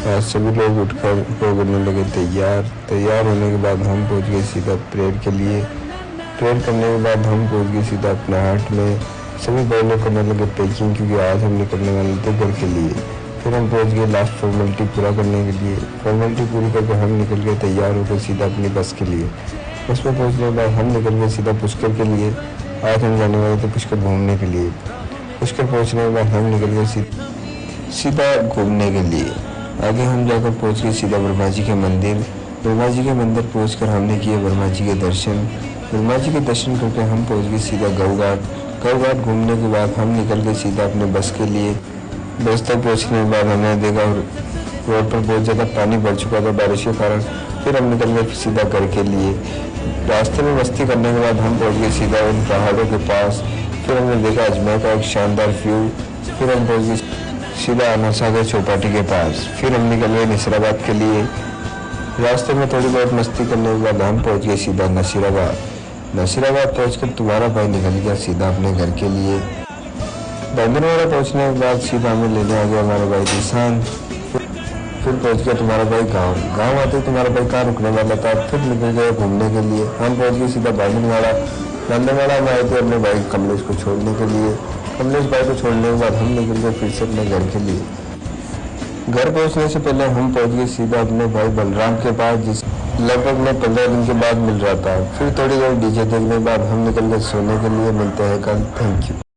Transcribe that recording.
आज सभी लोग उठकर हो करने लगे तैयार। तैयार होने के बाद हम पहुंच गए सीधा प्रेयर के लिए। प्रेयर करने के बाद हम पहुंच गए सीधा अपना हाट में। सभी भाई लोग करने लगे पैकिंग, क्योंकि आज हम निकलने वाले थे घर के लिए। फिर हम पहुंच गए लास्ट फॉर्मेलिटी पूरा करने के लिए। फॉर्मेलिटी पूरी करके हम निकल गए तैयार होकर सीधा अपनी बस के लिए। बस में पहुँचने के बाद हम निकल गए सीधा पुष्कर के लिए। आज हम जाने वाले थे पुष्कर घूमने के लिए। पुष्कर पहुँचने के बाद हम निकल गए सीधा घूमने के लिए। आगे हम जाकर पहुंच गए सीधा ब्रह्मा जी के मंदिर। ब्रह्मा जी के मंदिर पहुंचकर हमने किए ब्रह्मा जी के दर्शन। ब्रह्मा जी के दर्शन करके हम पहुंच गए सीधा गऊ घाट। गऊ घाट घूमने के बाद हम निकल गए सीधा अपने बस के लिए। बस तक पहुंचने के बाद हमने देखा रोड पर बहुत ज़्यादा पानी भर चुका था बारिश के कारण। फिर हम निकल गए सीधा घर के लिए। रास्ते में मस्ती करने के बाद हम पहुँच गए सीधा उन पहाड़ों के पास। फिर हमने देखा अजमेर का एक शानदार व्यू। फिर हम पहुँच गए सीधा अनवर सागर चौपाटी के पास। फिर हम निकल गए नसीराबाद के लिए। रास्ते में थोड़ी बहुत मस्ती करने के बाद हम पहुंच गए सीधा नसीराबाद। नसीराबाद पहुंचकर तुम्हारा भाई निकल गया सीधा अपने घर के लिए। बैंगनवाड़ा पहुंचने के बाद सीधा हमें लेने आ गया हमारा भाई दिशान। फिर पहुंच गया तुम्हारा भाई गाँव आते तुम्हारा भाई कहाँ रुकने वाला था। फिर निकल गए घूमने के लिए। हम पहुँच गए सीधा बैंगनवाड़ा में आए थे अपने भाई कमलेश को छोड़ने के लिए। कमलेश भाई को छोड़ने के बाद हम निकल गए फिर से अपने घर के लिए। घर पहुंचने से पहले हम पहुंच गए सीधा अपने भाई बलराम के पास, जिस लगभग मैं 15 दिन के बाद मिल रहा था। फिर थोड़ी देर डीजे देखने के बाद हम निकल गए सोने के लिए। मिलते हैं कल। Thank you.